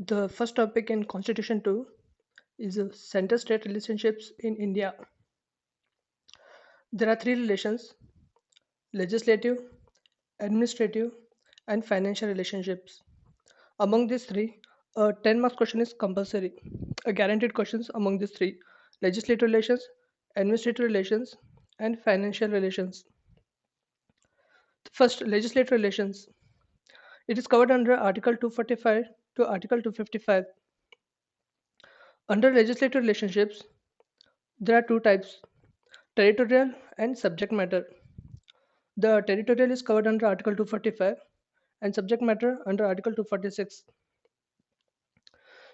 The first topic in Constitution 2 is center-state relationships in India. There are three relations: legislative, administrative, and financial relationships. Among these three, a 10 marks question is compulsory. A guaranteed questions among these three: legislative relations, administrative relations, and financial relations. First, legislative relations. It is covered under Article 245 to Article 255. Under legislative relationships, there are two types: territorial and subject matter. The territorial is covered under Article 245 and subject matter under Article 246.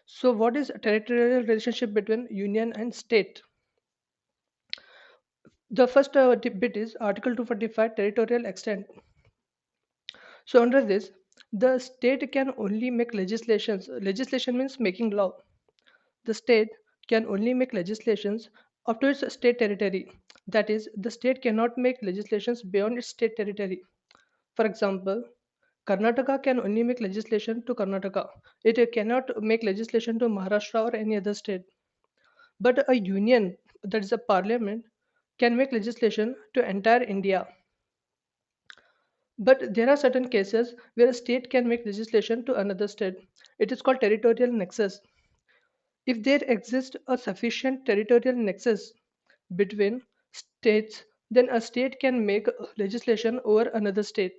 So, what is a territorial relationship between union and state? The first bit is Article 245 territorial extent. So, under this, the state can only make legislations. Legislation means making law. The state can only make legislations up to its state territory. That is, the state cannot make legislations beyond its state territory. For example, Karnataka can only make legislation to Karnataka. It cannot make legislation to Maharashtra or any other state. But a union, that is a parliament, can make legislation to entire India. But there are certain cases where a state can make legislation to another state. It is called territorial nexus. If there exists a sufficient territorial nexus between states, then a state can make legislation over another state.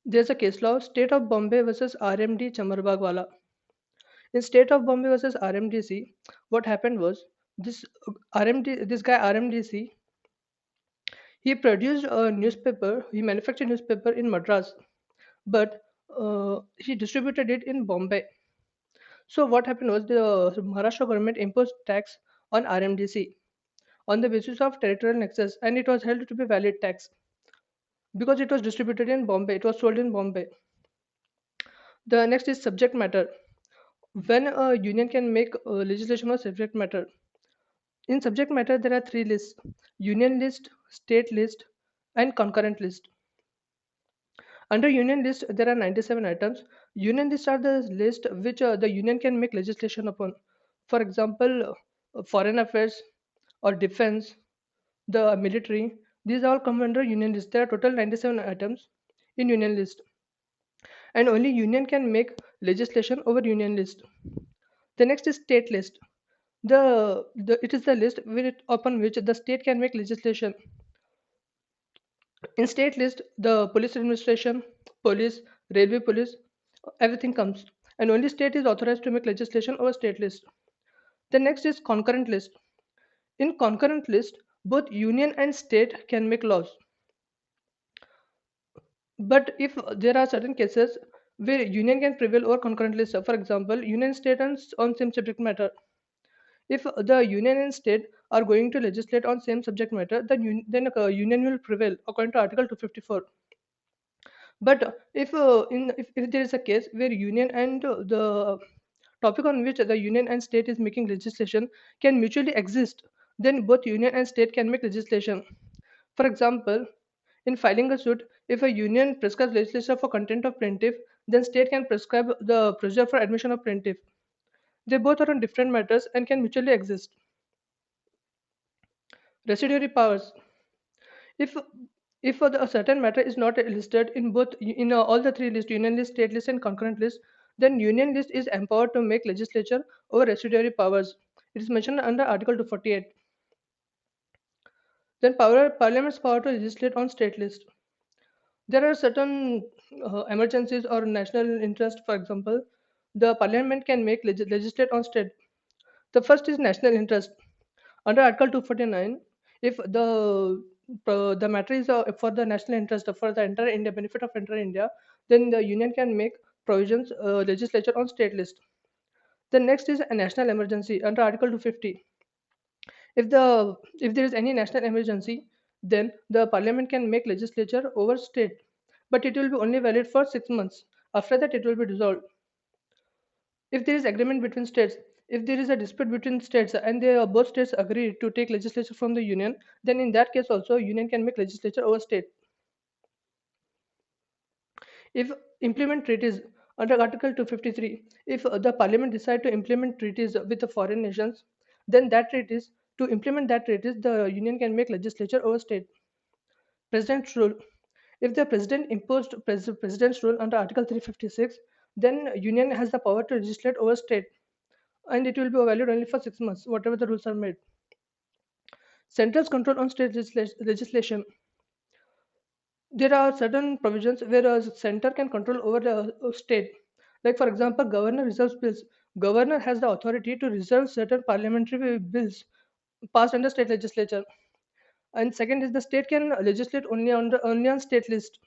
There's a case law, State of Bombay versus RMD Chamarbagwala. In State of Bombay versus RMDC, what happened was this guy RMDC, he produced a newspaper, he manufactured newspaper in Madras, but he distributed it in Bombay. So what happened was the Maharashtra government imposed tax on RMDC on the basis of territorial nexus, and it was held to be valid tax because it was distributed in Bombay, it was sold in Bombay. The next is subject matter. When a union can make legislation on subject matter, in subject matter there are three lists: union list, state list, and concurrent list. Under union list there are 97 items. Union list are the list which the union can make legislation upon. For example, foreign affairs or defense, the military, these all come under union list. There are total 97 items in union list, and only union can make legislation over union list. The next is state list. The it is the list upon which the state can make legislation. In state list, the police administration, police, railway police, everything comes, and only state is authorized to make legislation over state list. The next is concurrent list. In concurrent list, both union and state can make laws. But if there are certain cases where union can prevail over concurrent list, for example, union state on same subject matter. If the union and state are going to legislate on same subject matter, then union will prevail according to Article 254. But if there is a case where union and the topic on which the union and state is making legislation can mutually exist, then both union and state can make legislation. For example, in filing a suit, if a union prescribes legislation for content of plaintiff, then state can prescribe the procedure for admission of plaintiff. They both are on different matters and can mutually exist. Residuary powers. If a certain matter is not listed in all the three lists, union list, state list, and concurrent list, then union list is empowered to make legislature over residuary powers. It is mentioned under Article 248. Then Parliament's power to legislate on state list. There are certain emergencies or national interest. For example, the Parliament can make legislate on state. The first is national interest. Under Article 249, if the matter is for the national interest for the entire India benefit of entire India, then the union can make provisions legislature on state list. The next is a national emergency under Article 250. If there is any national emergency, then the parliament can make legislature over state, but it will be only valid for 6 months. After that, it will be dissolved. If there is agreement between states, if there is a dispute between states and both states agree to take legislature from the union, then in that case also union can make legislature over state. If implement treaties Under Article 253, if the Parliament decide to implement treaties with the foreign nations, then that treaties to implement that treaties, the Union can make legislature over state. President's rule. If the president imposed president's rule under Article 356, then Union has the power to legislate over state, and it will be valid only for 6 months, whatever the rules are made. Central's control on state legislation. There are certain provisions where a center can control over the state. Like for example, governor reserves bills. Governor has the authority to reserve certain parliamentary bills passed under state legislature. And second is the state can legislate only on state list.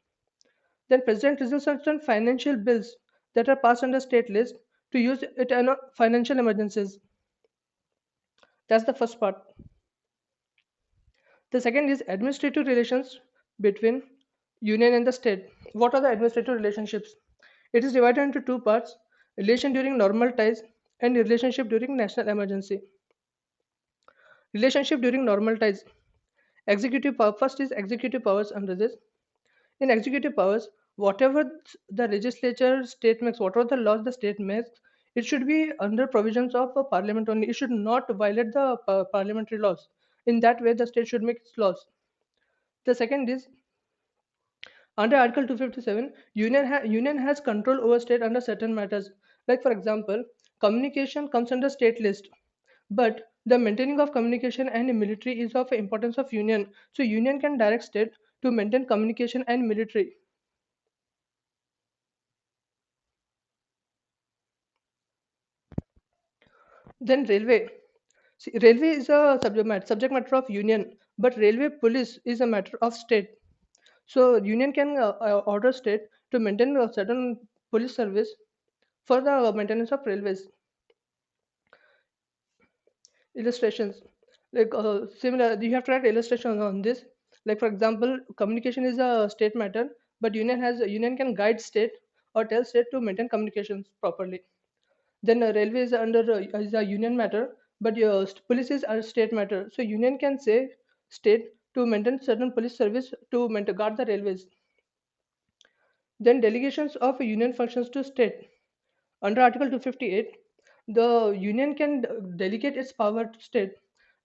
Then president reserves certain financial bills that are passed under state list to use it in financial emergencies. That's the first part. The second is administrative relations between union and the state. What are the administrative relationships? It is divided into two parts: relation during normal ties and relationship during national emergency. Relationship during normal ties. Executive power. First is executive powers under this. In executive powers, whatever the legislature state makes, whatever the laws the state makes, it should be under provisions of a parliament only. It should not violate the parliamentary laws. In that way, the state should make its laws. The second is under Article 257, union has control over state under certain matters. Like for example, communication comes under state list, but the maintaining of communication and military is of importance of union. So union can direct state to maintain communication and military. Then railway. See, railway is a subject matter of union, but railway police is a matter of state. So union can order state to maintain a certain police service for the maintenance of railways. Illustrations, like similar, you have to write illustrations on this. Like for example, communication is a state matter, but union can guide state or tell state to maintain communications properly. Then railway is is a union matter, but police is a state matter. So union can say state to maintain certain police service to maintain, guard the railways. Then delegations of union functions to state. Under Article 258, the union can delegate its power to state.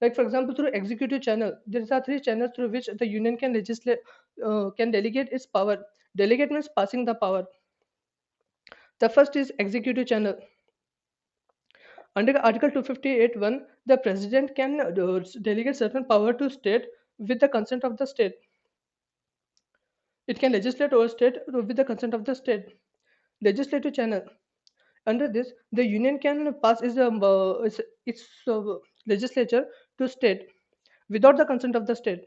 Like for example, through executive channel, there are three channels through which the union can legislate, can delegate its power. Delegate means passing the power. The first is executive channel. Under Article 258(1), the president can delegate certain power to state with the consent of the state. It can legislate over state with the consent of the state. Legislative channel. Under this, the union can pass its legislature to state without the consent of the state.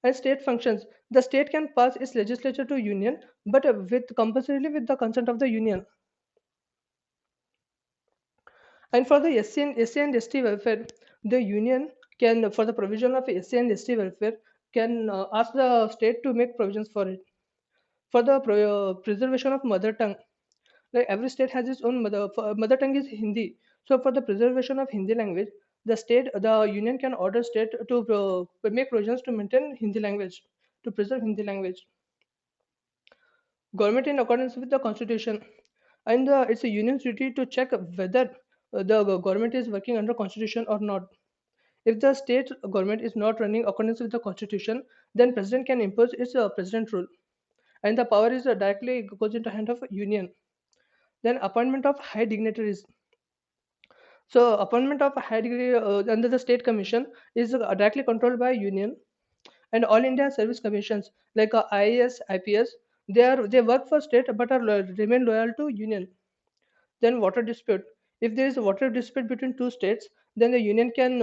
And state functions. The state can pass its legislature to union, but with compulsorily with the consent of the union. And for the SC and ST welfare, the union can, for the provision of SC and ST welfare, can ask the state to make provisions for it. For the preservation of mother tongue, like every state has its own mother tongue is Hindi. So for the preservation of Hindi language, the union can order state to make provisions to maintain Hindi language, to preserve Hindi language. Government in accordance with the constitution, and it's a union's duty to check whether the government is working under constitution or not. If the state government is not running accordance with the constitution, then president can impose its president rule, and the power is directly goes into hand of union. Then appointment of high dignitaries. So appointment of a high degree under the state commission is directly controlled by union. And all India service commissions like IAS, IPS, they work for state but are remain loyal to union. Then water dispute. If there is a water dispute between two states, then the union can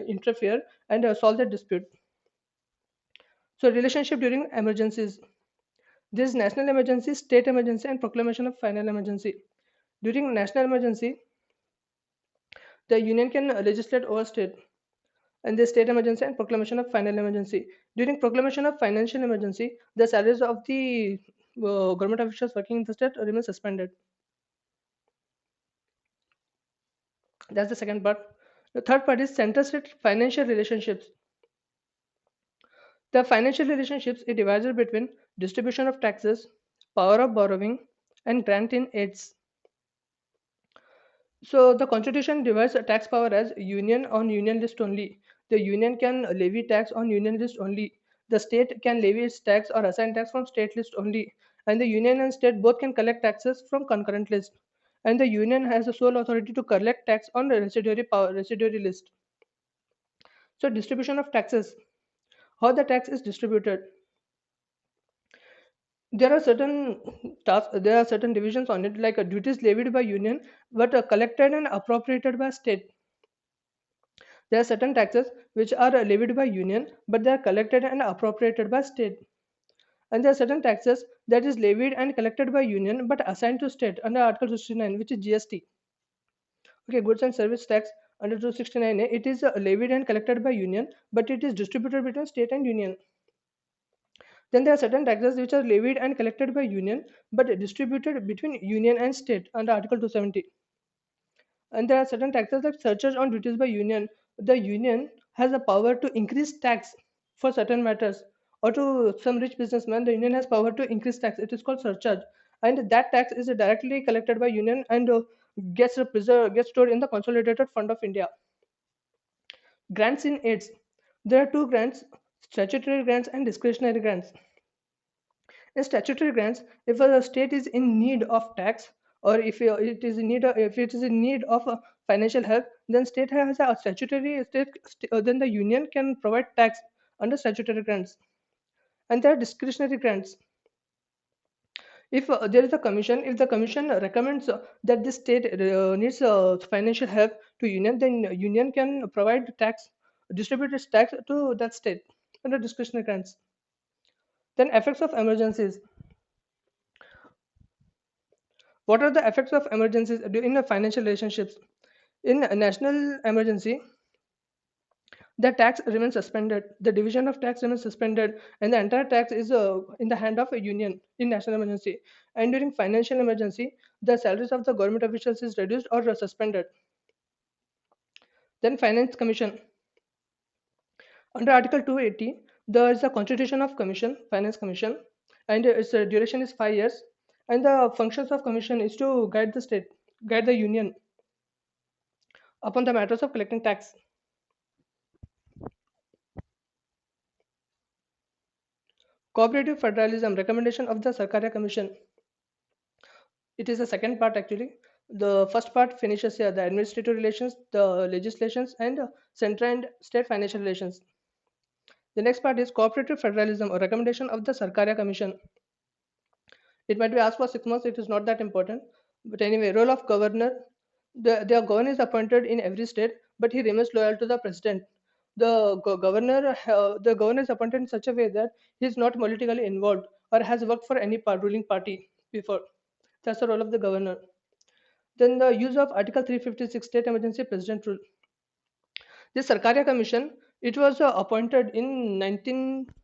interfere and solve the dispute. So relationship during emergencies. There is national emergency, state emergency, and proclamation of final emergency. During national emergency, the union can legislate over state, and the state emergency and proclamation of final emergency. During proclamation of financial emergency, the salaries of the government officials working in the state remain suspended. That's the second part. The third part is center state financial relationships. The financial relationships is divided between distribution of taxes, power of borrowing, And grant in aids. So the constitution divides the tax power as union on union list only. The union can levy tax on union list only. The state can levy its tax or assign tax from state list only. And the union and state both can collect taxes from concurrent list. And the union has the sole authority to collect tax on the residuary list. So distribution of taxes. How the tax is distributed. There are certain there are certain divisions on it, like duties levied by union but collected and appropriated by state. There are certain taxes which are levied by union but they are collected and appropriated by state. And there are certain taxes that is levied and collected by union but assigned to state under Article 69, which is GST. Okay, goods and service tax under 269A, it is levied and collected by union but it is distributed between state and union. Then there are certain taxes which are levied and collected by union but distributed between union and state under Article 270. And there are certain taxes like surcharge on duties by union. The union has the power to increase tax for certain matters, or to some rich businessman the union has power to increase tax. It is called surcharge, and that tax is directly collected by union and gets stored in the consolidated fund of India. Grants in aids. There are two grants: statutory grants and discretionary grants. In statutory grants, if a state is in need of tax, or if it is in need of financial help, then state has a statutory then the union can provide tax under statutory grants. And there are discretionary grants. If there is a commission, if the commission recommends that the state needs financial help to union, then union can provide tax, distribute its tax to that state under discretionary grants. Then effects of emergencies. What are the effects of emergencies in the financial relationships? In a national emergency, the tax remains suspended, the division of tax remains suspended, and the entire tax is in the hand of a union in national emergency. And during financial emergency, the salaries of the government officials is reduced or suspended. Then finance commission. Under Article 280, there is a constitution of commission, finance commission, and its duration is 5 years. And the functions of commission is to guide the state, guide the union upon the matters of collecting tax. Cooperative federalism, recommendation of the Sarkaria Commission. It is the second part actually. The first part finishes here the administrative relations, the legislations, and central and state financial relations. The next part is cooperative federalism, or recommendation of the Sarkaria Commission. It might be asked for 6 months, it is not that important. But anyway, role of governor. The governor is appointed in every state, but he remains loyal to the president. The governor is appointed in such a way that he is not politically involved or has worked for any ruling party before. That's the role of the governor. Then the use of Article 356 State Emergency President Rule. This Sarkaria Commission, it was appointed in 1988.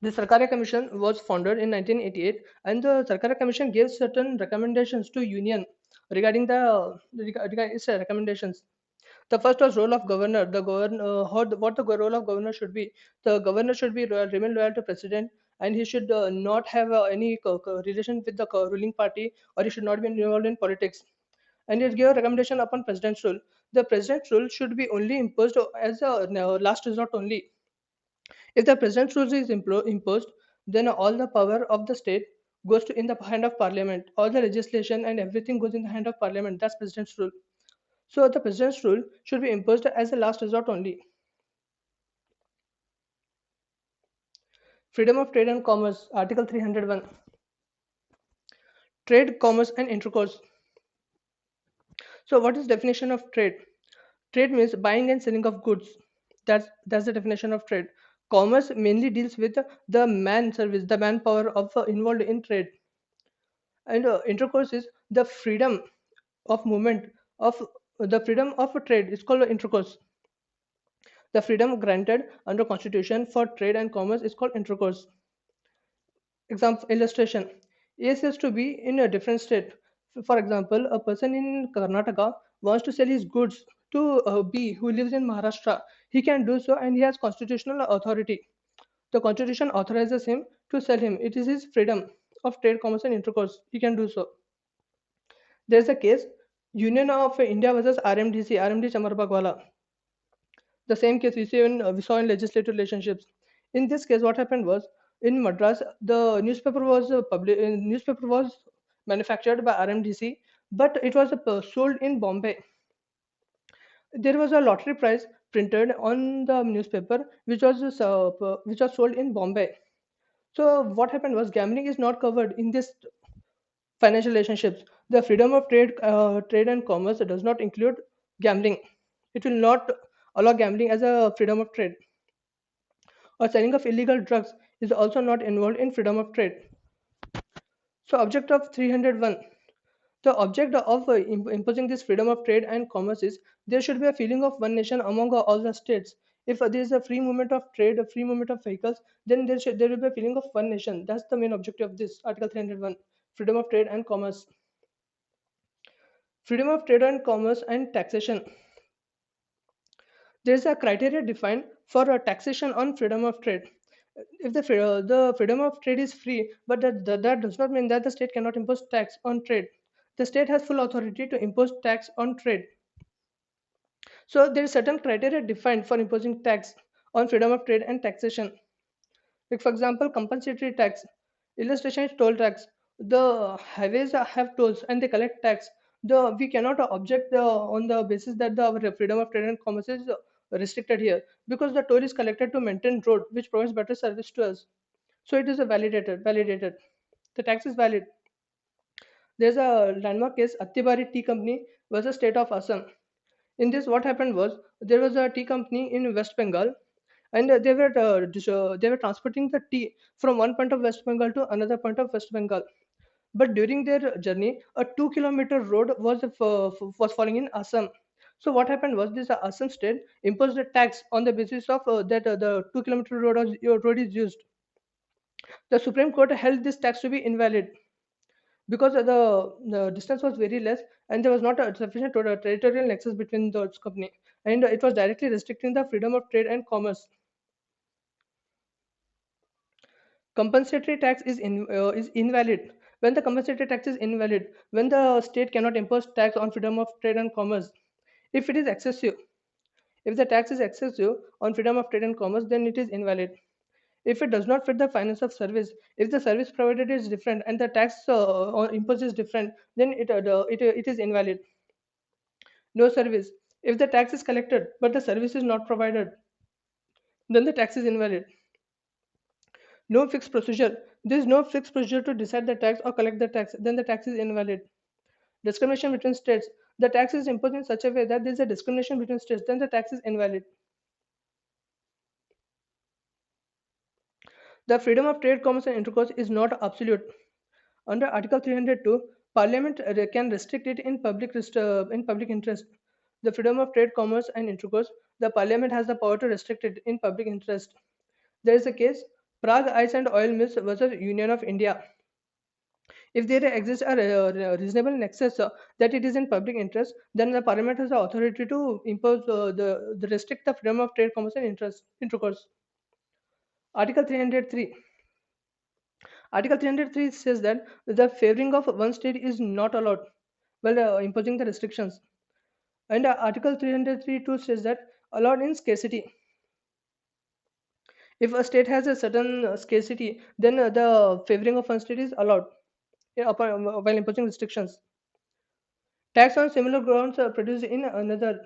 The Sarkaria Commission was founded in 1988, and the Sarkaria Commission gave certain recommendations to Union regarding its recommendations. The first was role of governor. The governor, what the role of governor should be. The governor should be remain loyal to president, and he should not have any relation with the ruling party, or he should not be involved in politics. And it gave a recommendation upon president's rule. The president's rule should be only imposed as a last resort only. If the president's rule is imposed, then all the power of the state goes to in the hand of parliament. All the legislation and everything goes in the hand of parliament. That's president's rule. So the president's rule should be imposed as a last resort only. Freedom of trade and commerce, Article 301. Trade, commerce, and intercourse. So what is definition of trade? Trade means buying and selling of goods. That's the definition of trade. Commerce mainly deals with the man service, the manpower of involved in trade. And intercourse is the freedom of movement of the freedom of trade. It's called intercourse. The freedom granted under Constitution for trade and commerce is called intercourse. Example illustration. A says to B in a different state. For example, a person in Karnataka wants to sell his goods to B who lives in Maharashtra. He can do so and he has constitutional authority. The constitution authorizes him to sell him. It is his freedom of trade, commerce, and intercourse. He can do so. There is a case Union of India versus RMDC, RMD Chamarbagwala. The same case we saw in legislative relationships. In this case, what happened was in Madras, the newspaper was manufactured by RMDC, but it was sold in Bombay. There was a lottery prize printed on the newspaper, which was sold in Bombay. So what happened was gambling is not covered in this financial relationships. The freedom of trade and commerce does not include gambling. It will not allow gambling as a freedom of trade. Or selling of illegal drugs is also not involved in freedom of trade. So, object of 301. The object of imposing this freedom of trade and commerce is there should be a feeling of one nation among all the states. If there is a free movement of trade, a free movement of vehicles, then there will be a feeling of one nation. That's the main objective of this Article 301, freedom of trade and commerce. Freedom of trade and commerce and taxation. There is a criteria defined for a taxation on freedom of trade. If the freedom of trade is free, but that does not mean that the state cannot impose tax on trade. The state has full authority to impose tax on trade. So there is certain criteria defined for imposing tax on freedom of trade and taxation. Like for example, compensatory tax. Illustration is toll tax. The highways have tolls and they collect tax. We cannot object on the basis that our freedom of trade and commerce is restricted here because the toll is collected to maintain road which provides better service to us. So it is a validated. The tax is valid. There's a landmark case Attibari Tea Company versus State of Assam. In this, what happened was there was a tea company in West Bengal, and they were transporting the tea from one point of West Bengal to another point of West Bengal. But during their journey, a 2 kilometer road was falling in Assam. So what happened was this Assam state imposed a tax on the basis of that the 2 kilometer road is used. The Supreme Court held this tax to be invalid because the distance was very less and there was not a sufficient territorial nexus between those company, and it was directly restricting the freedom of trade and commerce. Compensatory tax is invalid when the compensatory tax is invalid when the state cannot impose tax on freedom of trade and commerce. If it is excessive, if the tax is excessive on freedom of trade and commerce, then it is invalid. If it does not fit the finance of service, if the service provided is different and the tax imposed is different, then it is invalid. No service. If the tax is collected but the service is not provided, then the tax is invalid. No fixed procedure. There is no fixed procedure to decide the tax or collect the tax, then the tax is invalid. Discrimination between states. The tax is imposed in such a way that there is a discrimination between states, then the tax is invalid. The freedom of trade, commerce, and intercourse is not absolute. Under Article 302, Parliament can restrict it in public interest. The freedom of trade, commerce, and intercourse, the Parliament has the power to restrict it in public interest. There is a case Prague Ice and Oil Mills versus Union of India. If there exists a reasonable nexus that it is in public interest, then the Parliament has the authority to impose the restrict the freedom of trade, commerce, and intercourse. Article 303. Article 303 says that the favoring of one state is not allowed while imposing the restrictions. And Article 303 too says that allowed in scarcity. If a state has a certain scarcity, then the favoring of one state is allowed while imposing restrictions. Tax on similar grounds are produced in another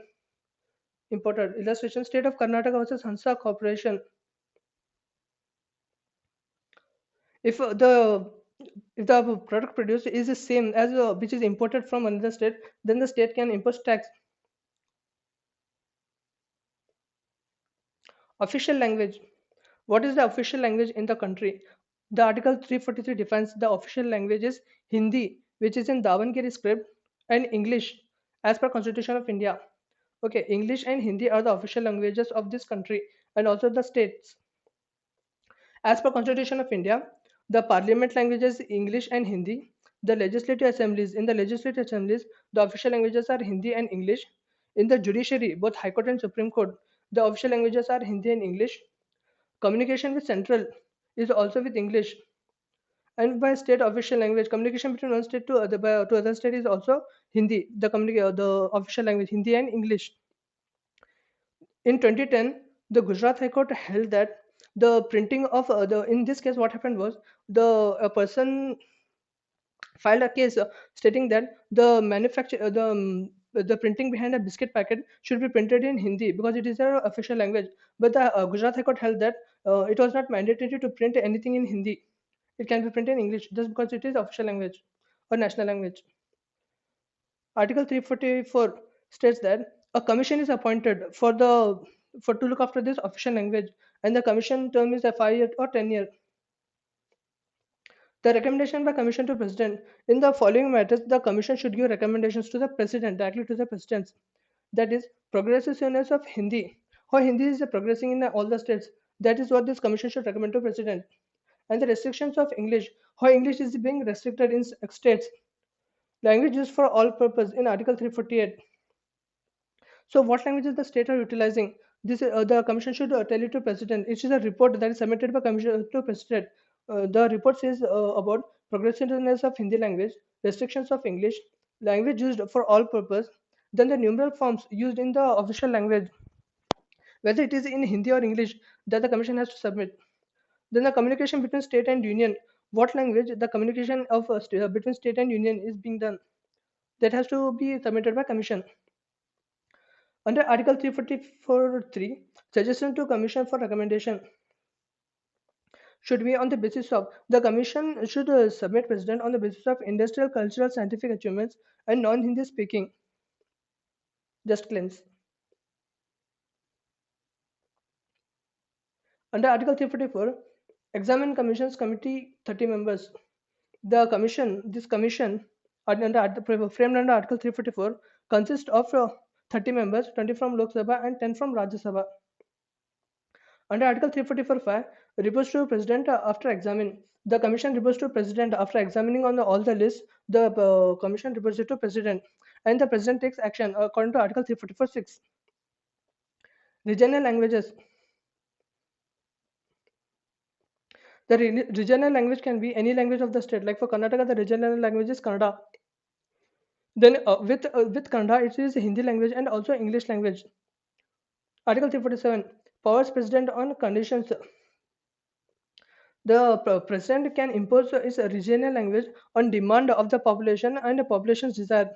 important illustration. State of Karnataka versus Hansa Corporation. If the product produced is the same as which is imported from another state, then the state can impose tax. Official language. What is the official language in the country? The Article 343 defines the official language is Hindi, which is in Davangere script, and English, as per Constitution of India. Okay, English and Hindi are the official languages of this country and also the states. As per Constitution of India, the parliament languages English and Hindi. The legislative assemblies, in the legislative assemblies, the official languages are Hindi and English. In the judiciary, both High Court and Supreme Court, the official languages are Hindi and English. Communication with central is also with English. And by state official language, communication between one state to other state is also Hindi. The official language Hindi and English. In 2010, the Gujarat High Court held that the printing of the in this case what happened was the a person filed a case stating that the printing behind a biscuit packet should be printed in Hindi because it is our official language. But the Gujarat High Court held that it was not mandatory to print anything in Hindi. It can be printed in English just because it is official language or national language. Article 344 states that a commission is appointed for to look after this official language, and the commission term is a 5 year or 10 year. The recommendation by commission to president in the following matters, the commission should give recommendations to the president directly to the presidents. That is progressiveness of Hindi. How Hindi is progressing in all the states. That is what this commission should recommend to president. And the restrictions of English. How English is being restricted in states. Language used for all purpose in Article 348. So, what languages the state are utilizing? This the commission should tell it to president. It is a report that is submitted by commission to president. The report says about progressiveness of Hindi language, restrictions of English, language used for all purpose, then the numeral forms used in the official language, whether it is in Hindi or English, that the commission has to submit. Then the communication between state and union, what language the communication of between state and union is being done, that has to be submitted by commission. Under Article 344.3, suggestion to Commission for recommendation should be on the basis of the Commission should submit President on the basis of industrial, cultural, scientific achievements and non-Hindi speaking. Just claims. Under Article 344, Examine Commissions Committee 30 members. This commission, framed under Article 344, consists of 30 members, 20 from Lok Sabha and 10 from Rajya Sabha. Under Article 344.5, reports to President after examining. The Commission reports to President after examining on all the lists. The Commission reports it to President, and the President takes action according to Article 344.6. Regional languages. The regional language can be any language of the state. Like for Karnataka, the regional language is Kannada. Then with Kannada, it is Hindi language and also English language. Article 347, powers President on conditions. The president can impose its regional language on demand of the population and the population's desire.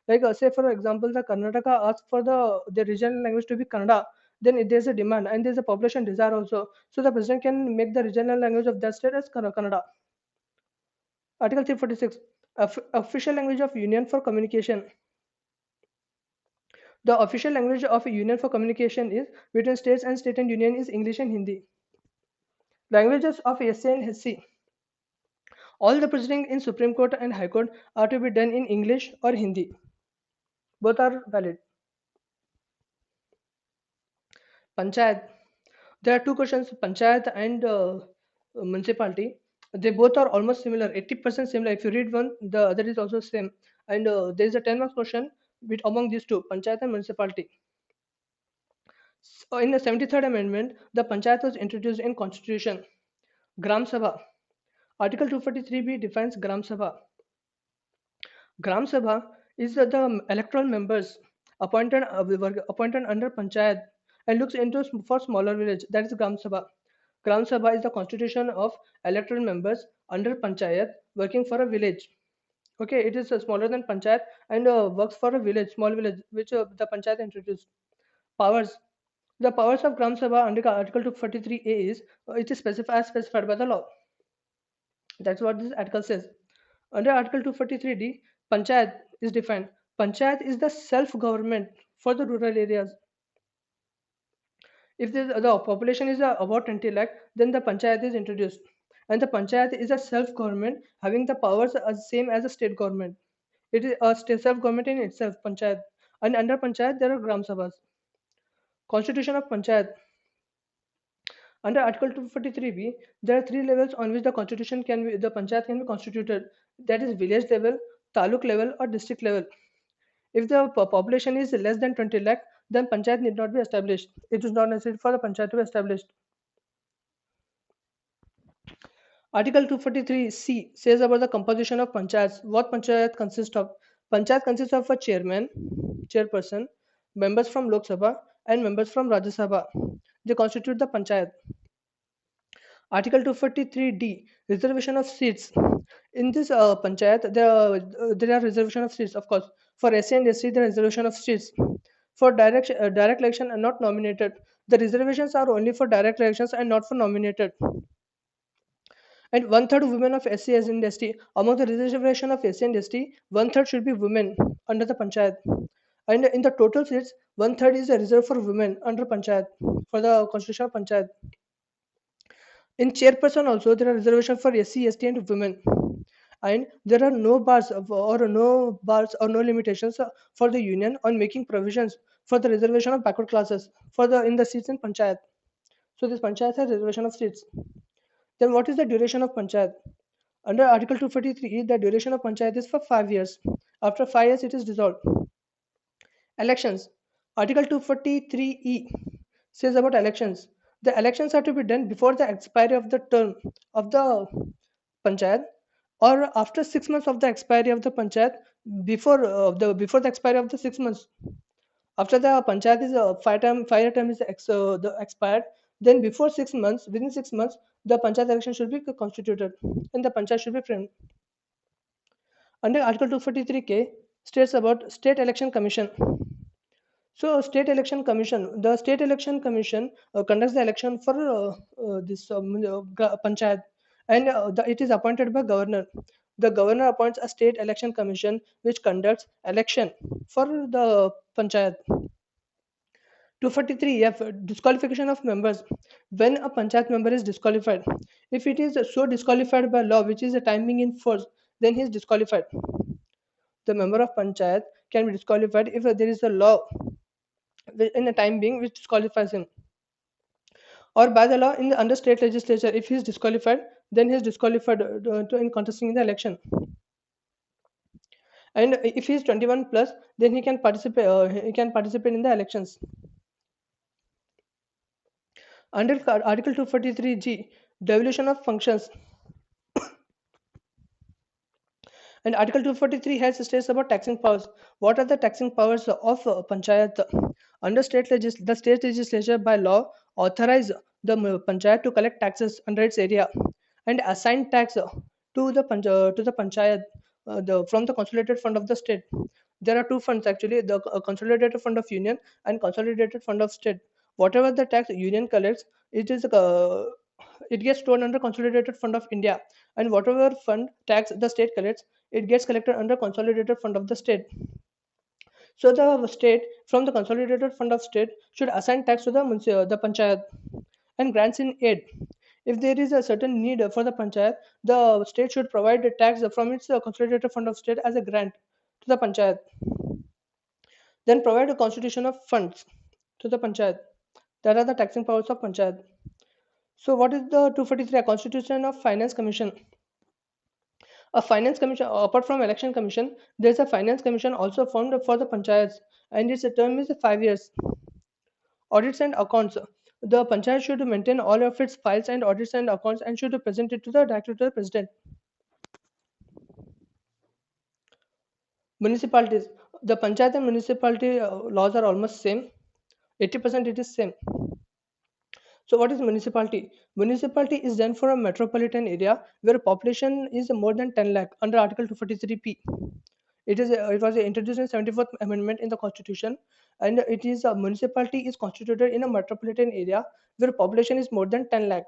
Like say for example, the Karnataka asks for the regional language to be Kannada. Then there's a demand and there's a population desire also. So the president can make the regional language of that state as Kannada. Article 346, official language of union for communication. The official language of a union for communication is between states and state and union is English and Hindi. Languages of SA and SC. All the proceedings in Supreme Court and High Court are to be done in English or Hindi. Both are valid. Panchayat. There are two questions, Panchayat and municipality. They both are almost similar, 80% similar. If you read one, the other is also same. And there is a 10 marks question among these two, Panchayat and municipality. So in the 73rd Amendment, the Panchayat was introduced in Constitution. Gram Sabha. Article 243b defines Gram Sabha. Gram Sabha is the electoral members appointed under Panchayat and looks into for smaller village. That is Gram Sabha. Gram Sabha is the constitution of electoral members under Panchayat working for a village. Okay, it is smaller than Panchayat and works for a village, small village, which the Panchayat introduced. Powers. The powers of Gram Sabha under Article 243A is it is specified by the law. That's what this article says. Under Article 243D, Panchayat is defined. Panchayat is the self-government for the rural areas. If the population is about 20 lakh, then the Panchayat is introduced. And the Panchayat is a self-government having the powers as same as a state government. It is a state self-government in itself, Panchayat. And under Panchayat, there are Gram Sabhas. Constitution of Panchayat. Under Article 243b, there are three levels on which the Panchayat can be constituted. That is village level, taluk level, or district level. If the population is less than 20 lakh, then Panchayat need not be established. It is not necessary for the Panchayat to be established. Article 243C says about the composition of panchayats. What panchayat consists of? Panchayat consists of a chairman, chairperson, members from Lok Sabha, and members from Rajya Sabha. They constitute the panchayat. Article 243D, reservation of seats. In this panchayat, there are reservation of seats, of course. For SC and SC, there are reservation of seats. For direct election and not nominated, the reservations are only for direct elections and not for nominated. And one third women of SC and ST. Among the reservation of SC and ST, one third should be women under the panchayat. And in the total seats, one third is reserved for women under panchayat for the constitution of panchayat. In chairperson also, there are reservations for SC, ST, and women. And there are no limitations for the union on making provisions for the reservation of backward classes in the seats in panchayat. So this panchayat has reservation of seats. Then what is the duration of panchayat? Under Article 243, the duration of panchayat is for 5 years. After 5 years, it is dissolved. Elections. Article 243E says about elections. The elections are to be done before the expiry of the term of the panchayat or after 6 months of the expiry of the panchayat before the expiry of the 6 months. After the panchayat is 5-year term is expired, then before 6 months, within 6 months, the panchayat election should be constituted and the panchayat should be framed. Under Article 243K states about State Election Commission. So, the State Election Commission conducts the election for this panchayat, and it is appointed by governor. The governor appoints a State Election Commission which conducts election for the panchayat. 243F, disqualification of members. When a panchayat member is disqualified, if it is so disqualified by law, which is a timing in force, then he is disqualified. The member of panchayat can be disqualified if there is a law in a time being which disqualifies him, or by the law under state legislature. If he is disqualified, then he is disqualified in contesting in the election. And if he is 21 plus, then he can participate. He can participate in the elections. Under Article 243G, devolution of functions. And Article 243 has states about taxing powers. What are the taxing powers of panchayat? Under the state legislature by law authorize the panchayat to collect taxes under its area and assign tax to the panchayat from the consolidated fund of the state. There are two funds actually: the consolidated fund of union and consolidated fund of state. Whatever the tax union collects, it gets stored under consolidated fund of India, and whatever fund tax the state collects, it gets collected under consolidated fund of the state. So the state from the consolidated fund of state should assign tax to the panchayat and grants in aid. If there is a certain need for the panchayat, the state should provide the tax from its consolidated fund of state as a grant to the panchayat. Then provide a constitution of funds to the panchayat. That are the taxing powers of panchayat. So what is the 243? A constitution of finance commission. A finance commission, apart from election commission, there is a finance commission also formed for the panchayats, and its term is 5 years. Audits and accounts. The panchayat should maintain all of its files and audits and accounts and should present it to the director to the president. Municipalities. The panchayat and municipality laws are almost same. 80% it is same. So what is municipality? Municipality is done for a metropolitan area where population is more than 10 lakh under Article 243p. It was introduced in 74th Amendment in the Constitution, and it is a municipality is constituted in a metropolitan area where population is more than 10 lakh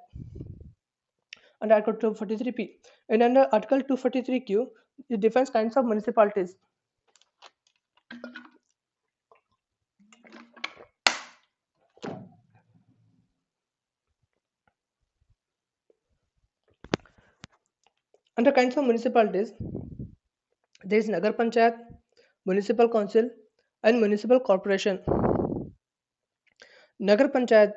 under Article 243p. And under Article 243q, it defines kinds of municipalities. Under kinds of municipalities, there is Nagar Panchayat, Municipal Council, and municipal corporation. Nagar Panchayat.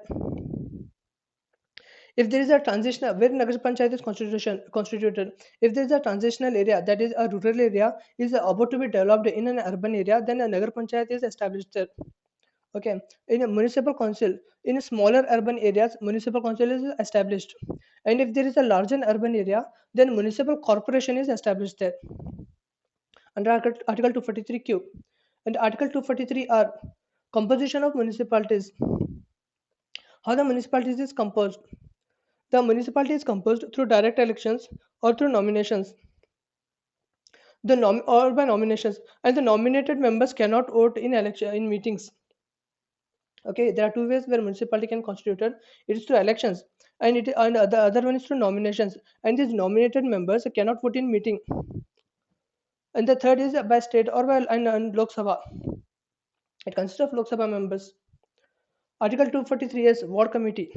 If there is a transitional where Nagar Panchayat is constituted, if there is a transitional area, that is a rural area is about to be developed in an urban area, then a Nagar Panchayat is established there. Okay, in a municipal council, in smaller urban areas, municipal council is established, and if there is a larger urban area, then municipal corporation is established there under Article 243Q. And Article 243R, composition of municipalities. How the municipalities is composed? The municipality is composed through direct elections or through nominations. Or by nominations, and the nominated members cannot vote in election in meetings. Okay, there are two ways where municipality can constitute it. It is through elections, and the other one is through nominations. And these nominated members cannot vote in meeting. And the third is by state or by and Lok Sabha. It consists of Lok Sabha members. Article 243 is ward committee.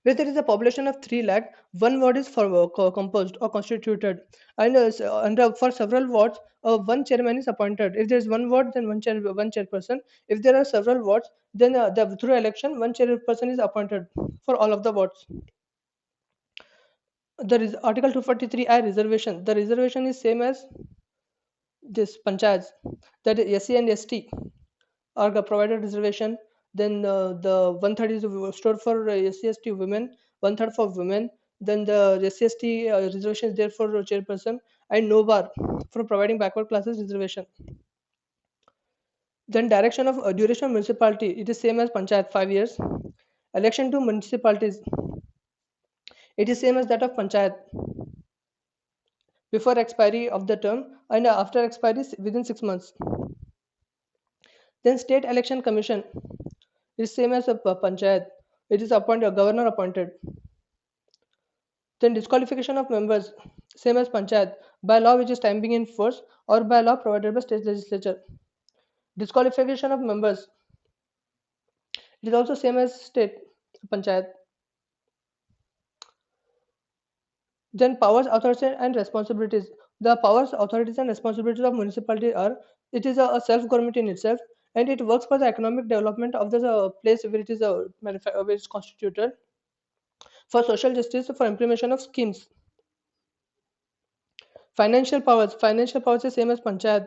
Where there is a population of 3 lakh, one ward is composed or constituted, and for several wards, one chairman is appointed. If there is one ward, then one chairperson. If there are several wards, then through election, one chairperson is appointed for all of the wards. There is Article 243I reservation. The reservation is same as this panchayats, that is SC and ST are provided reservation. Then the one third is stored for SC/ST women, one third for women. Then the SC/ST reservation is there for chairperson, and no bar for providing backward classes reservation. Then direction of duration of municipality, it is same as panchayat 5 years. Election to municipalities, it is same as that of panchayat before expiry of the term and after expiry within 6 months. Then state election commission is same as a panchayat. It is appointed, a governor appointed. Then disqualification of members, same as panchayat, by law which is time being in force or by law provided by state legislature. Disqualification of members, it is also same as state panchayat. Then powers, authorities, and responsibilities. The powers, authorities, and responsibilities of municipality are: it is a self-government in itself, and it works for the economic development of the place where it is where it is constituted, for social justice, for implementation of schemes. Financial powers is same as panchayat.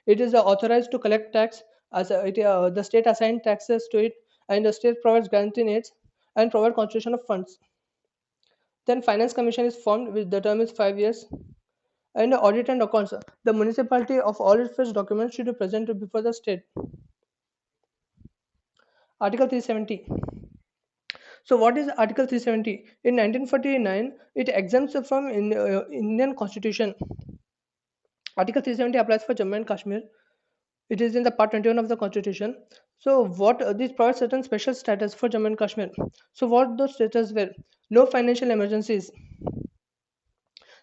It is authorized to collect tax the state assigned taxes to it, and the state provides guarantee needs and provide constitution of funds. Then finance commission is formed, with the term is 5 years. And audit and accounts. The municipality of all its documents should be presented before the state. Article 370. So what is Article 370? In 1949, it exempts from Indian Constitution. Article 370 applies for Jammu and Kashmir. It is in the part 21 of the Constitution. So what this provides certain special status for Jammu and Kashmir. So what those status were: no financial emergencies.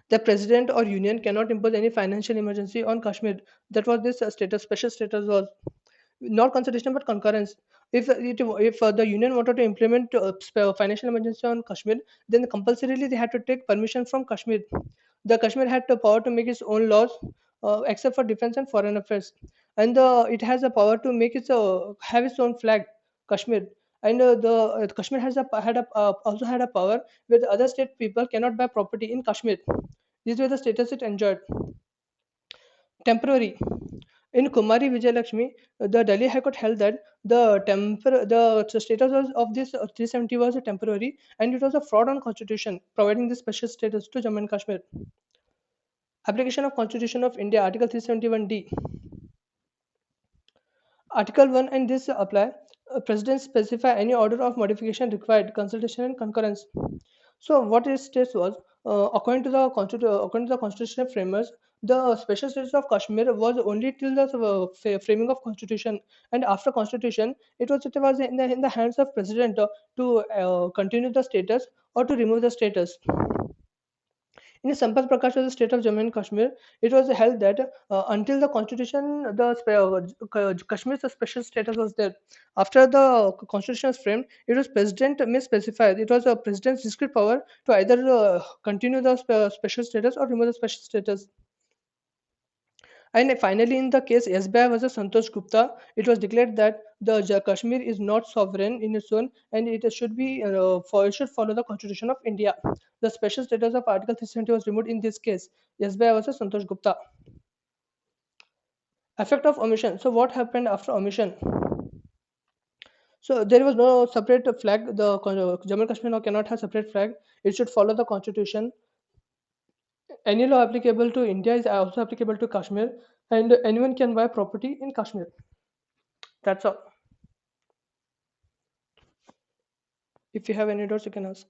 The president or union cannot impose any financial emergency on Kashmir. That was this special status was not consultation but concurrence. If the union wanted to implement financial emergency on Kashmir, then compulsorily they had to take permission from Kashmir. The Kashmir had the power to make its own laws, except for defense and foreign affairs, and it has the power to make its have its own flag, Kashmir. And the Kashmir also had a power where the other state people cannot buy property in Kashmir. These were the status it enjoyed. Temporary. In Kumari Vijayalakshmi, the Delhi High Court held that the status of this 370 was a temporary, and it was a fraud on constitution, providing this special status to Jammu and Kashmir. Application of Constitution of India, Article 371D. Article 1 and this apply. President specify any order of modification required, consultation and concurrence. So what it states was, according to the constitutional framers, the special status of Kashmir was only till the framing of constitution, and after constitution, it was in the hands of president to continue the status or to remove the status. In Sampath Prakash of the state of Jammu and Kashmir, it was held that until the constitution, Kashmir's special status was there. After the constitution was framed, it was president may specify. It was a president's discrete power to either continue the special status or remove the special status. And finally, in the case SBI versus Santosh Gupta, it was declared that the Kashmir is not sovereign in its own, and it should be it should follow the Constitution of India. The special status of Article 370 was removed in this case. SBI versus Santosh Gupta. Effect of omission. So what happened after omission? So there was no separate flag. The Jammu and Kashmir now cannot have separate flag. It should follow the constitution. Any law applicable to India is also applicable to Kashmir, and anyone can buy property in Kashmir. That's all. If you have any doubts, you can ask.